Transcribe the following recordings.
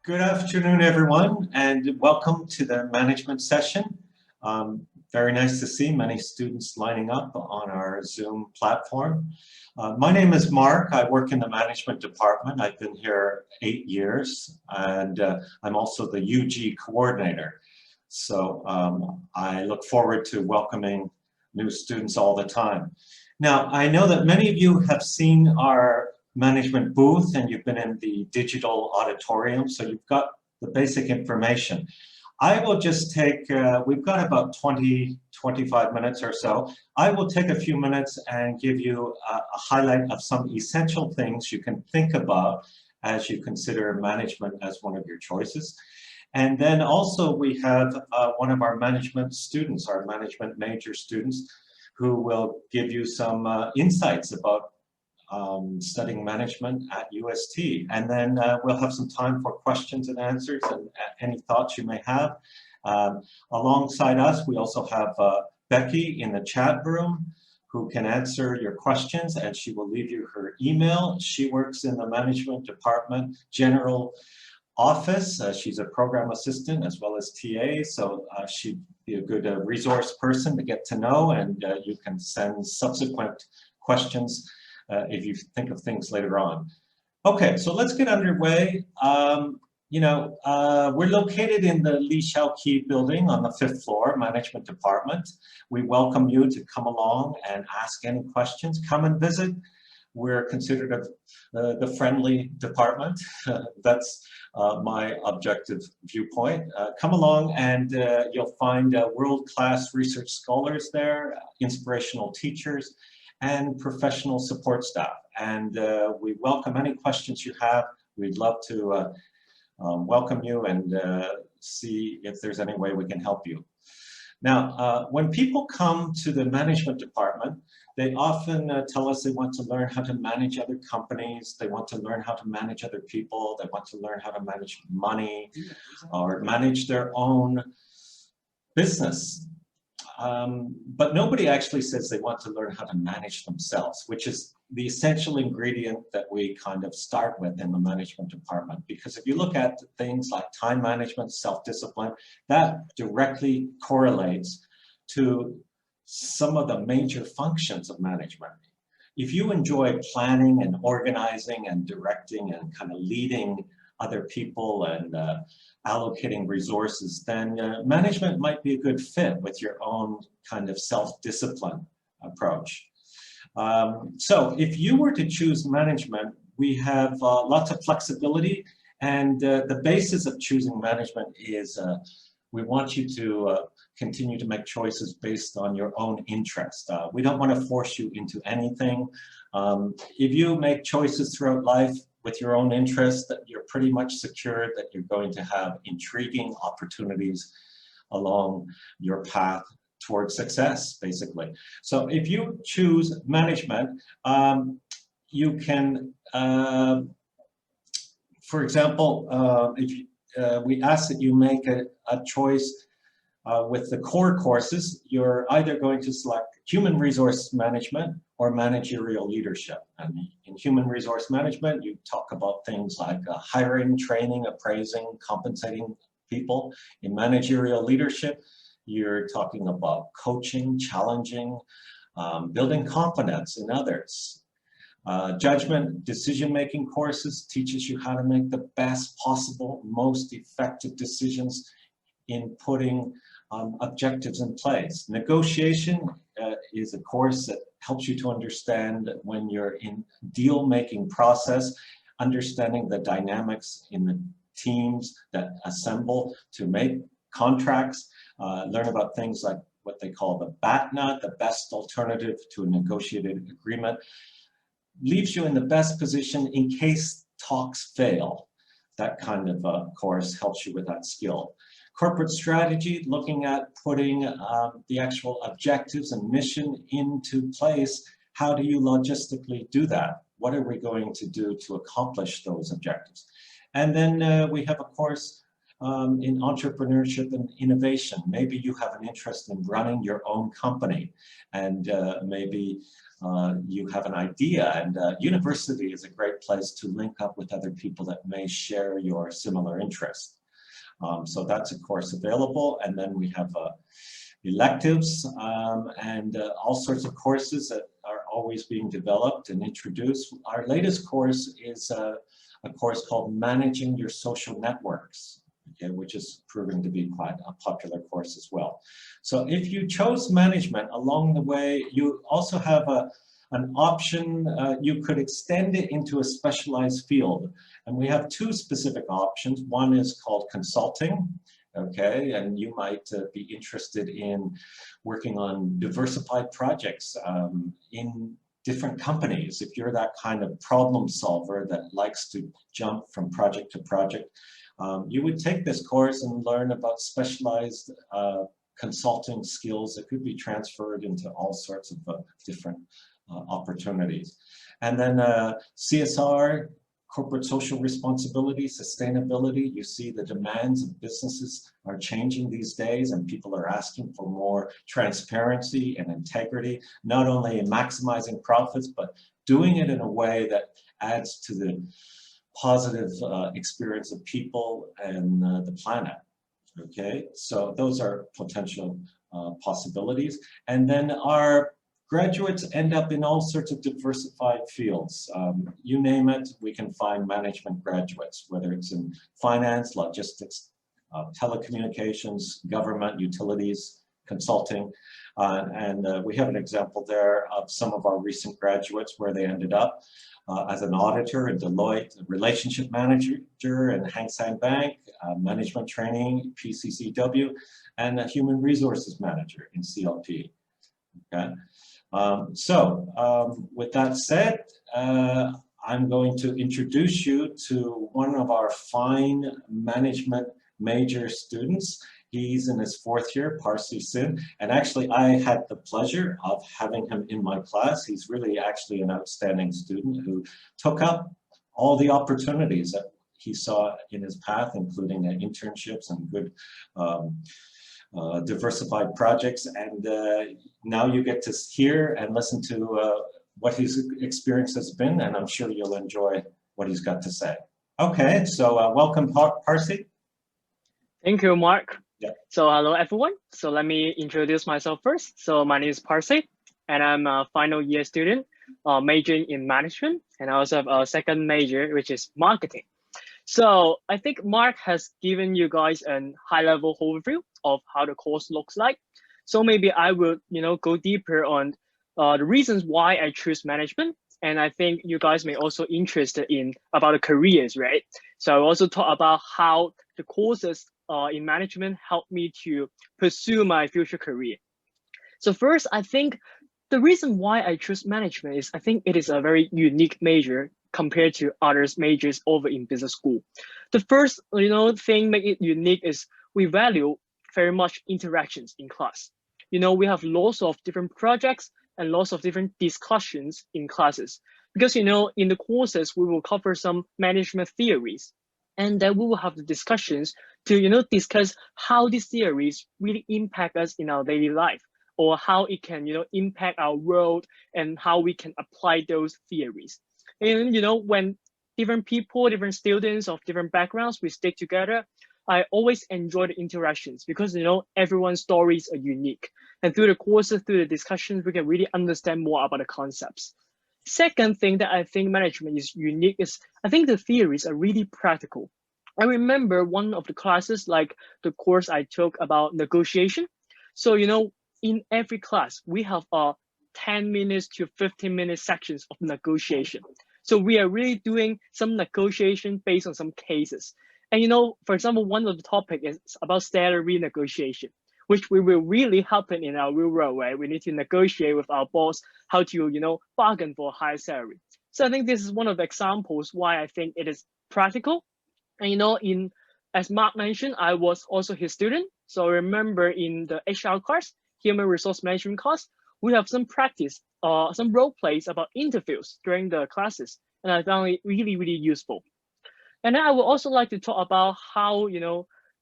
Good afternoon, everyone, and welcome to the management session. Very nice to see many students lining up on our Zoom platform. My name is Mark. I work in the management department. I've been here 8 years, and I'm also the UG coordinator. So I look forward to welcoming new students all the time. Now, I know that many of you have seen our management booth and you've been in the digital auditorium, so you've got the basic information. I will just take, we've got about 25 minutes or so. I will take a few minutes and give you a highlight of some essential things you can think about as you consider management as one of your choices. And then also we have one of our management students, our management major students, who will give you some insights about studying management at UST. And then we'll have some time for questions and answers and any thoughts you may have. Alongside us, we also have Becky in the chat room who can answer your questions, and she will leave you her email. She works in the management department general office. She's a program assistant as well as TA, so she'd be a good resource person to get to know, and you can send subsequent questions if you think of things later on. Okay, so let's get underway. We're located in the Li Shaoqi building on the 5th floor, management department. We welcome you to come along and ask any questions. Come and visit. We're considered the friendly department. That's my objective viewpoint. Come along and you'll find world-class research scholars there, inspirational teachers, and professional support staff. And we welcome any questions you have. We'd love to welcome you and see if there's any way we can help you. Now, when people come to the management department, they often tell us they want to learn how to manage other companies, they want to learn how to manage other people, they want to learn how to manage money or manage their own business. But nobody actually says they want to learn how to manage themselves, which is the essential ingredient that we kind of start with in the management department. Because if you look at things like time management, self-discipline, that directly correlates to some of the major functions of management. If you enjoy planning and organizing and directing and kind of leading other people and allocating resources, then management might be a good fit with your own kind of self-discipline approach. So if you were to choose management, we have lots of flexibility, and the basis of choosing management is we want you to continue to make choices based on your own interest. We don't want to force you into anything. If you make choices throughout life with your own interest, that you're pretty much secure that you're going to have intriguing opportunities along your path towards success, basically. So if you choose management, you can, for example, we ask that you make a choice with the core courses. You're either going to select human resource management or managerial leadership. And in human resource management, you talk about things like hiring, training, appraising, compensating people. In managerial leadership, you're talking about coaching, challenging, building confidence in others. Judgment, decision-making courses teaches you how to make the best possible, most effective decisions in putting objectives in place. Negotiation is a course that helps you to understand when you're in deal-making process, understanding the dynamics in the teams that assemble to make contracts, learn about things like what they call the BATNA, the best alternative to a negotiated agreement, leaves you in the best position in case talks fail. That kind of course helps you with that skill. Corporate strategy, looking at putting the actual objectives and mission into place. How do you logistically do that? What are we going to do to accomplish those objectives? And then we have a course in entrepreneurship and innovation. Maybe you have an interest in running your own company, and maybe you have an idea, and university is a great place to link up with other people that may share your similar interests. So that's a course available, and then we have electives and all sorts of courses that are always being developed and introduced. Our latest course is a course called Managing Your Social Networks, okay, which is proving to be quite a popular course as well. So if you chose management, along the way, you also have an option. You could extend it into a specialized field. And we have two specific options. One is called consulting, okay, and you might be interested in working on diversified projects in different companies. If you're that kind of problem solver that likes to jump from project to project, you would take this course and learn about specialized consulting skills that could be transferred into all sorts of different opportunities. And then CSR, corporate social responsibility, sustainability. You see the demands of businesses are changing these days, and people are asking for more transparency and integrity, not only in maximizing profits, but doing it in a way that adds to the positive experience of people and the planet. Okay, so those are potential possibilities. And then our graduates end up in all sorts of diversified fields. You name it, we can find management graduates, whether it's in finance, logistics, telecommunications, government, utilities, consulting. And we have an example there of some of our recent graduates where they ended up as an auditor at Deloitte, a relationship manager in Hang Seng Bank, management training, PCCW, and a human resources manager in CLP. Okay. With that said, I'm going to introduce you to one of our fine management major students. He's in his fourth year, Parsi Sin, and actually I had the pleasure of having him in my class. He's really actually an outstanding student who took up all the opportunities that he saw in his path, including internships and good diversified projects, and now you get to hear and listen to what his experience has been, and I'm sure you'll enjoy what he's got to say. Okay, so welcome, Parsi. Thank you, Mark. Yeah. So hello, everyone. So let me introduce myself first. So my name is Parsi, and I'm a final year student majoring in management, and I also have a second major, which is marketing. So I think Mark has given you guys a high-level overview of how the course looks like. So maybe I will, go deeper on the reasons why I choose management. And I think you guys may also interested in about the careers, right? So I also talk about how the courses in management help me to pursue my future career. So first, I think the reason why I choose management is I think it is a very unique major compared to others majors over in business school. The first, thing make it unique is we value very much interactions in class. We have lots of different projects and lots of different discussions in classes because, in the courses, we will cover some management theories, and then we will have the discussions to, discuss how these theories really impact us in our daily life, or how it can, impact our world and how we can apply those theories. And, when different people, different students of different backgrounds, we stick together, I always enjoy the interactions because, everyone's stories are unique. And through the courses, through the discussions, we can really understand more about the concepts. Second thing that I think management is unique is I think the theories are really practical. I remember one of the classes, like the course I took about negotiation. So, in every class, we have 10 minutes to 15-minute sections of negotiation. So we are really doing some negotiation based on some cases. And, for example, one of the topic is about salary negotiation, which we will really happen in our real world, right? We need to negotiate with our boss how to, bargain for a higher salary. So I think this is one of the examples why I think it is practical. And, as Mark mentioned, I was also his student. So remember in the HR course, human resource management course, we have some practice, some role plays about interviews during the classes. And I found it really, really useful. And then I would also like to talk about how,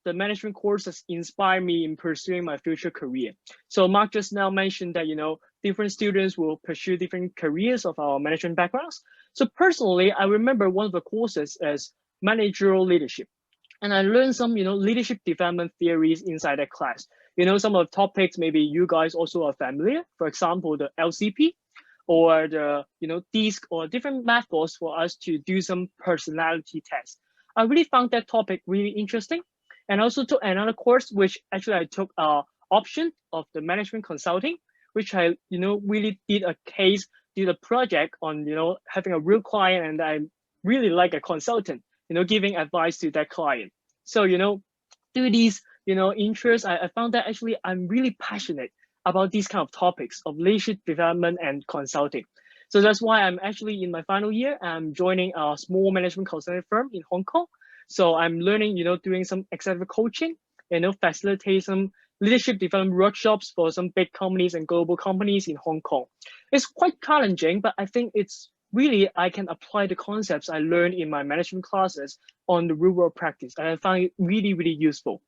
the management courses inspire me in pursuing my future career. So Mark just now mentioned that, different students will pursue different careers of our management backgrounds. So personally, I remember one of the courses as managerial leadership. And I learned some, leadership development theories inside that class. Some of the topics maybe you guys also are familiar. For example, the LCP or the, DISC or different methods for us to do some personality tests. I really found that topic really interesting. And also took another course, which actually I took option of the management consulting, which I, really did a project on, having a real client, and I really like a consultant, giving advice to that client. So, through these, interests, I found that actually I'm really passionate about these kind of topics of leadership development and consulting. So that's why I'm actually in my final year. I'm joining a small management consulting firm in Hong Kong. So I'm learning, doing some executive coaching, facilitate some leadership development workshops for some big companies and global companies in Hong Kong. It's quite challenging, but I think it's really, I can apply the concepts I learned in my management classes on the real world practice. And I find it really, really useful.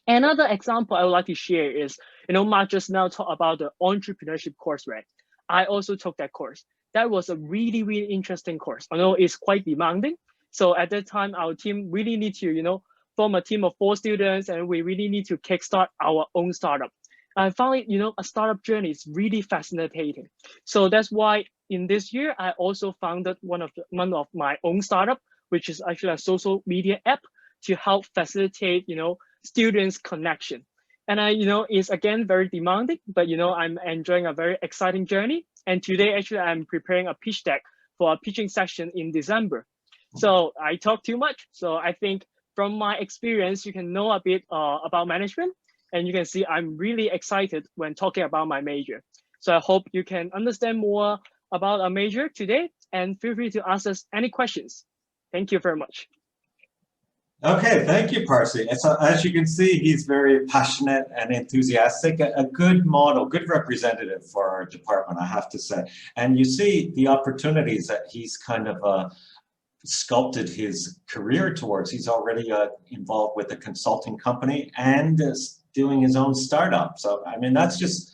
Another example I would like to share is, Mark just now talked about the entrepreneurship course, right? I also took that course. That was a really, really interesting course. I know it's quite demanding. So at that time, our team really need to, form a team of 4 students, and we really need to kickstart our own startup. I found it, a startup journey is really fascinating. So that's why in this year, I also founded one of my own startup, which is actually a social media app to help facilitate, students' connection. And it's again very demanding, but I'm enjoying a very exciting journey. And today, actually, I'm preparing a pitch deck for a pitching session in December. So I talk too much. So I think from my experience, you can know a bit about management, and you can see I'm really excited when talking about my major. So I hope you can understand more about our major today, and feel free to ask us any questions. Thank you very much. Okay, thank you, Parsi. So as you can see, he's very passionate and enthusiastic, a good model, good representative for our department, I have to say. And you see the opportunities that he's kind of sculpted his career towards. He's already involved with a consulting company and is doing his own startup. So, I mean, that's just,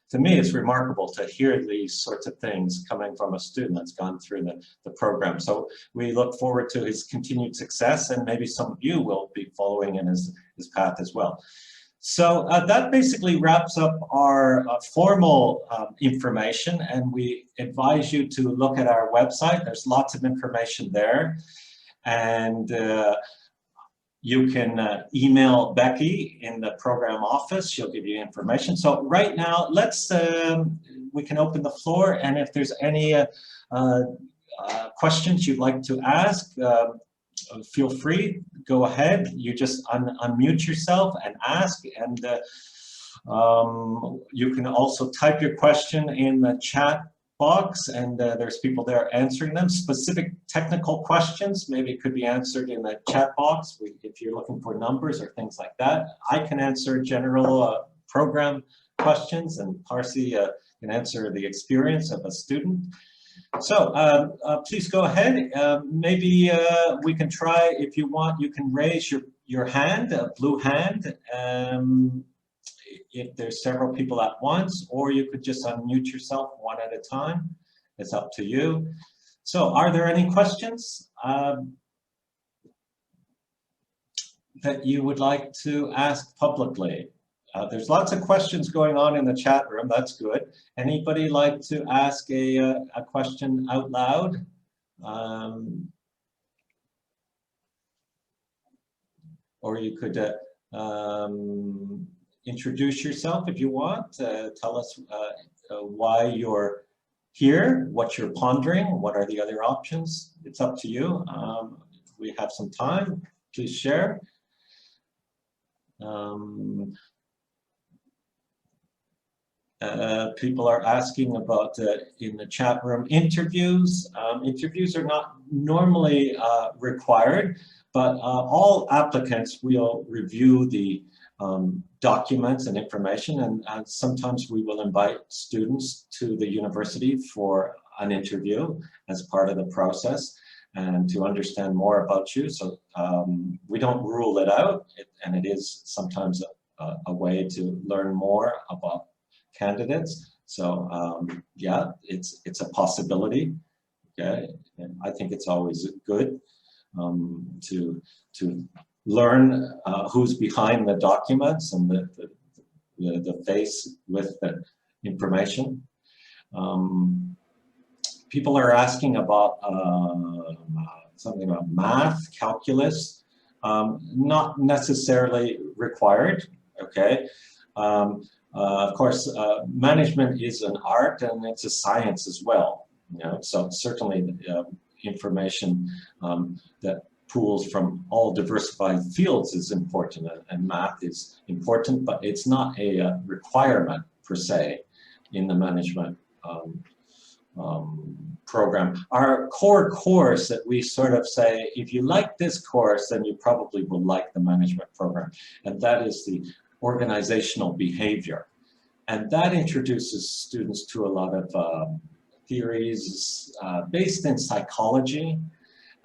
to me, it's remarkable to hear these sorts of things coming from a student that's gone through the program. So we look forward to his continued success, and maybe some of you will be following in his path as well. So that basically wraps up our formal information, and we advise you to look at our website. There's lots of information there, and you can email Becky in the program office. She'll give you information. So right now, let's we can open the floor, and if there's any questions you'd like to ask, feel free, go ahead. You just unmute yourself and ask, and you can also type your question in the chat box, and there's people there answering them. Specific technical questions maybe could be answered in the chat box if you're looking for numbers or things like that. I can answer general program questions, and Parsi can answer the experience of a student. So please go ahead. Maybe we can try, if you want, you can raise your hand, a blue hand, if there's several people at once, or you could just unmute yourself one at a time. It's up to you. So are there any questions that you would like to ask publicly? There's lots of questions going on in the chat room. That's good. Anybody like to ask a question out loud? Or you could introduce yourself if you want. Tell us why you're here, what you're pondering, what are the other options. It's up to you. We have some time. Please share. People are asking about, in the chat room, interviews. Interviews are not normally required, but all applicants will review the documents and information, and sometimes we will invite students to the university for an interview as part of the process. and to understand more about you. So we don't rule it out, and it is sometimes a way to learn more about candidates. So yeah, it's a possibility. Okay, and I think it's always good to learn who's behind the documents and the face with the information. People are asking about something about math, calculus, not necessarily required, okay? Of course, management is an art and it's a science as well, you know? So certainly information that pools from all diversified fields is important, and math is important, but it's not a requirement per se in the management program. Our core course that we sort of say, if you like this course, then you probably will like the management program, and that is the organizational behavior. And that introduces students to a lot of theories based in psychology.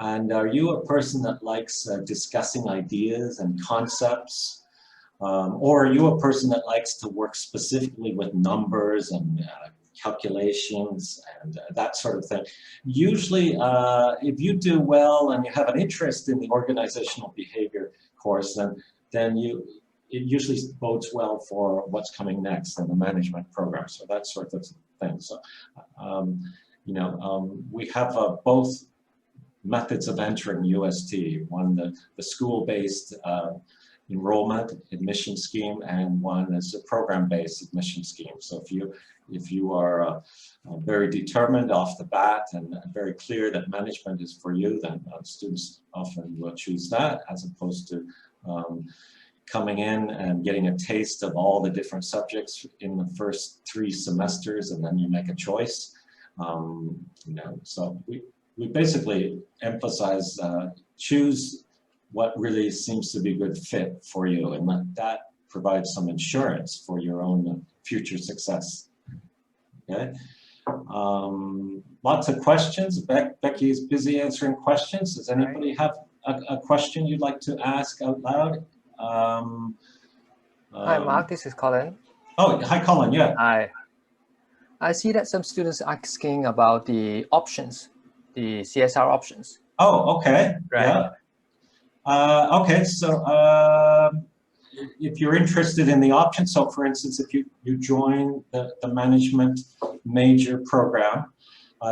And are you a person that likes discussing ideas and concepts? Or are you a person that likes to work specifically with numbers and calculations and that sort of thing? Usually, if you do well and you have an interest in the organizational behavior course, then it usually bodes well for what's coming next in the management program. So that sort of thing. So, you know, we have both methods of entering UST, one the school-based enrollment admission scheme, and one is a program-based admission scheme. So if you are very determined off the bat and very clear that management is for you, then students often will choose that, as opposed to coming in and getting a taste of all the different subjects in the first 3 semesters, and then you make a choice. You know, so we basically emphasize choose what really seems to be a good fit for you, and that provides some insurance for your own future success. Okay. Lots of questions. Becky is busy answering questions. Does anybody have a question you'd like to ask out loud? Hi, Mark. This is Colin. Oh, hi, Colin. Yeah. Hi. I see that some students are asking about the options, the CSR options. Oh, okay. Right. Yeah. Okay, so if you're interested in the options, so for instance, if you join the management major program,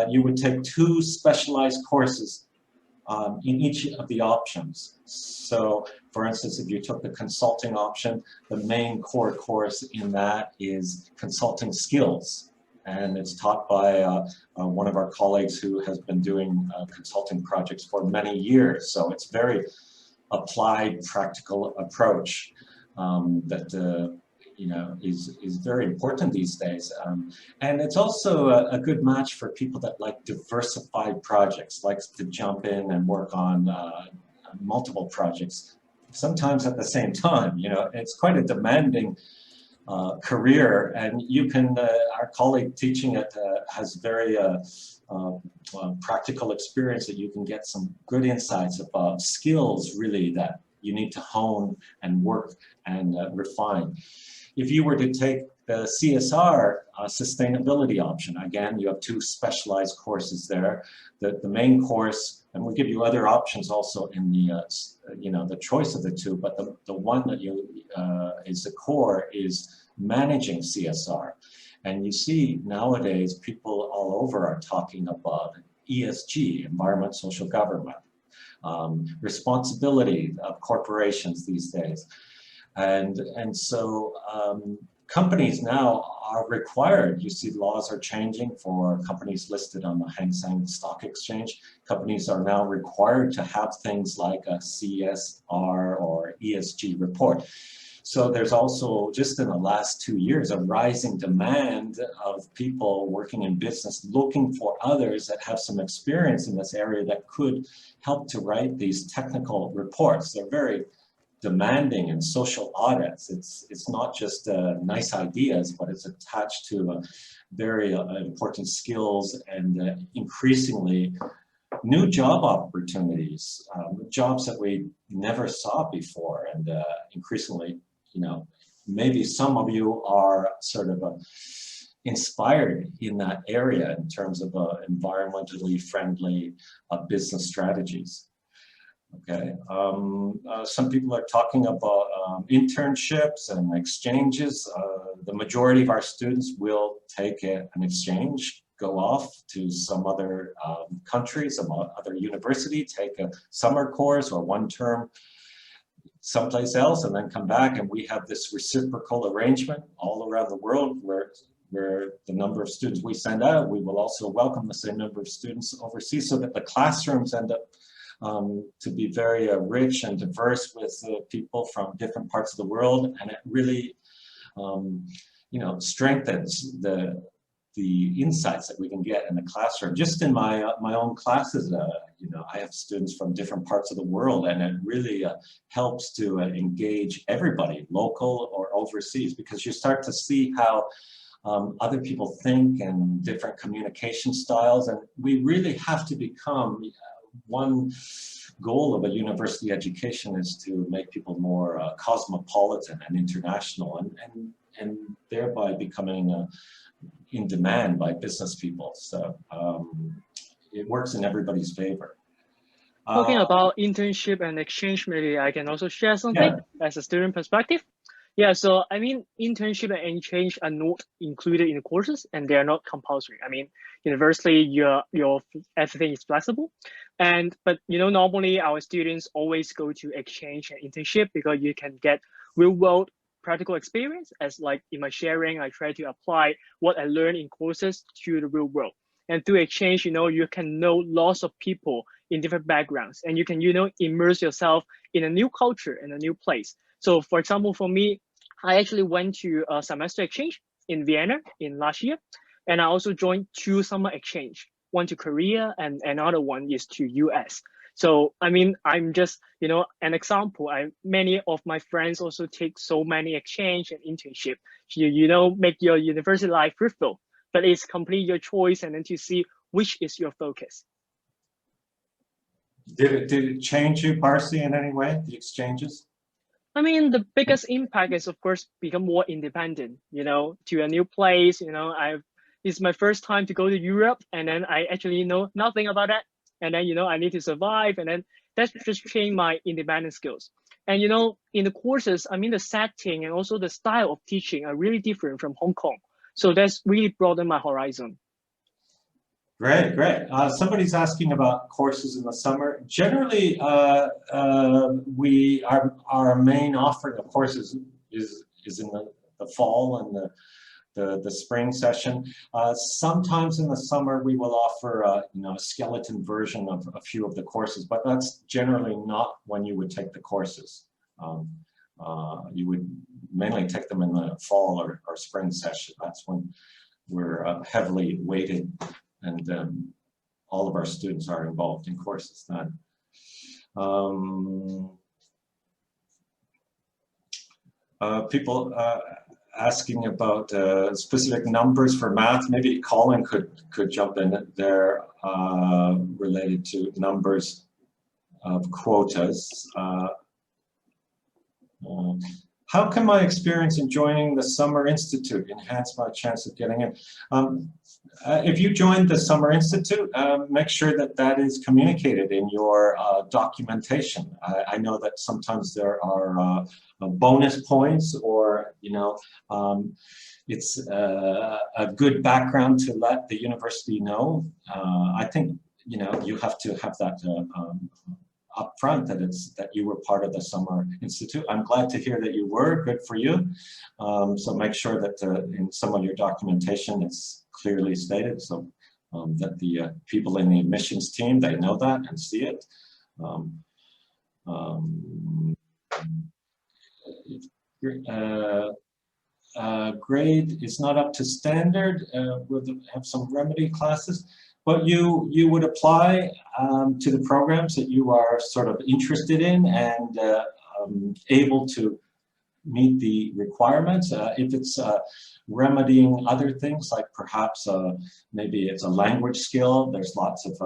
you would take 2 specialized courses in each of the options. So for instance, if you took the consulting option, the main core course in that is consulting skills. And it's taught by one of our colleagues who has been doing consulting projects for many years. So it's very applied, practical approach that you know is very important these days. And it's also a good match for people that like diversified projects, likes to jump in and work on multiple projects, sometimes at the same time. You know, it's quite a demanding career, and you can, our colleague teaching it has very practical experience that you can get some good insights about skills really that you need to hone and work and refine. If you were to take the CSR sustainability option, again, you have 2 specialized courses there. The main course, and we'll give you other options also in the, you know, the choice of the 2, but the one that you is the core is managing CSR. And you see nowadays people all over are talking about ESG, environment, social government, responsibility of corporations these days. And so companies now are required, you see laws are changing for companies listed on the Hang Seng Stock Exchange. Companies are now required to have things like a CSR or ESG report. So there's also, just in the last 2 years, a rising demand of people working in business looking for others that have some experience in this area that could help to write these technical reports. They're very demanding in social audits. It's not just nice ideas, but it's attached to very important skills, and increasingly new job opportunities, jobs that we never saw before, and increasingly, maybe some of you are sort of inspired in that area in terms of environmentally friendly business strategies. Okay, some people are talking about internships and exchanges. The majority of our students will take an exchange, go off to some other country, some other university, take a summer course or one term someplace else, and then come back. And we have this reciprocal arrangement all around the world where the number of students we send out, we will also welcome the same number of students overseas, so that the classrooms end up to be very rich and diverse with people from different parts of the world, and it really, strengthens the insights that we can get in the classroom. Just in my own classes, I have students from different parts of the world, and it really helps to engage everybody, local or overseas, because you start to see how other people think and different communication styles, and we really have to become one goal of a university education is to make people more cosmopolitan and international, and thereby becoming in demand by business people. So it works in everybody's favor. Talking about internship and exchange, maybe I can also share something as a student perspective. Yeah, so I mean, internship and exchange are not included in the courses, and they are not compulsory. I mean, universally, your everything is flexible, but normally our students always go to exchange and internship because you can get real world practical experience. As like in my sharing, I try to apply what I learned in courses to the real world. And through exchange, you can know lots of people in different backgrounds, and you can immerse yourself in a new culture and a new place. So for example, for me, I actually went to a semester exchange in Vienna in last year, and I also joined 2 summer exchange, one to Korea and another one is to US. So I mean, I'm just an example. Many of my friends also take so many exchange and internship. Make your university life fruitful, but it's completely your choice, and then to see which is your focus. Did it change you, Parsi, in any way, the exchanges? I mean, the biggest impact is, of course, become more independent, to a new place. It's my first time to go to Europe, and then I actually know nothing about that. And then, I need to survive. And then that's just changed my independent skills. And, in the courses, I mean, the setting and also the style of teaching are really different from Hong Kong. So that's really broadened my horizon. Great, great. Somebody's asking about courses in the summer. Generally, our main offering of courses is in the fall and the spring session. Sometimes in the summer we will offer a skeleton version of a few of the courses, but that's generally not when you would take the courses. You would mainly take them in the fall or spring session. That's when we're heavily weighted, and all of our students are involved in courses then. People asking about specific numbers for math. Maybe Colin could jump in there related to numbers of quotas. How can my experience in joining the Summer Institute enhance my chance of getting in? If you joined the Summer Institute, make sure that is communicated in your documentation. I know that sometimes there are bonus points, or it's a good background to let the university know. I think you have to have that up front, that you were part of the Summer Institute. I'm glad to hear that you were. Good for you. So make sure that in some of your documentation it's clearly stated, so that the people in the admissions team, they know that and see it. Grade is not up to standard. We'll have some remedy classes. But you would apply to the programs that you are sort of interested in and able to meet the requirements. If it's remedying other things, like perhaps maybe it's a language skill, there's lots of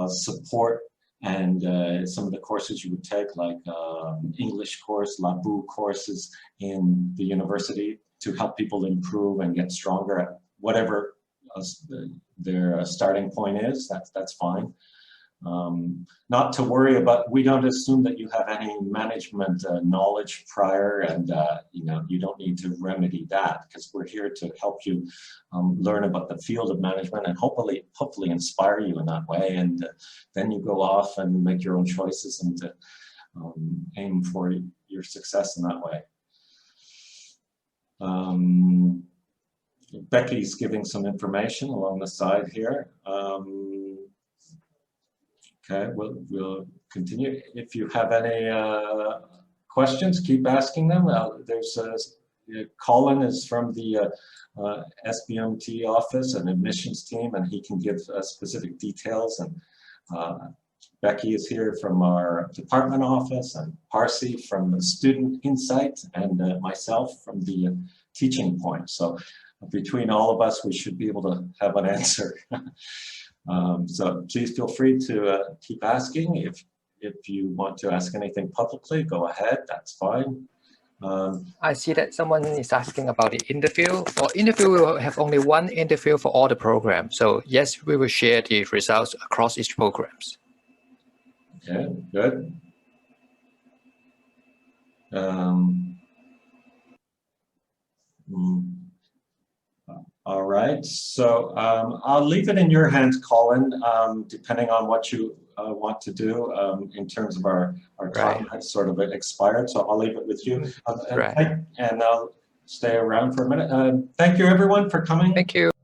support and some of the courses you would take, like English course, Labu courses in the university, to help people improve and get stronger at whatever their starting point is. That's fine. Not to worry about, we don't assume that you have any management knowledge prior, and you don't need to remedy that, because we're here to help you learn about the field of management and hopefully inspire you in that way, and then you go off and make your own choices and aim for your success in that way. Becky's giving some information along the side here. Okay, we'll continue. If you have any questions, keep asking them. There's Colin is from the SBMT office and admissions team, and he can give specific details. And Becky is here from our department office, and Parsi from the Student Insight, and myself from the Teaching Point. So between all of us, we should be able to have an answer. So please feel free to keep asking. If you want to ask anything publicly, go ahead, that's fine. I see that someone is asking about the interview. For interview, we will have only one interview for all the programs. So yes, we will share the results across each programs. Okay, good. All right, so I'll leave it in your hands, Colin, depending on what you want to do in terms of our time has sort of expired, so I'll leave it with you. And I'll stay around for a minute. Thank you, everyone, for coming. Thank you.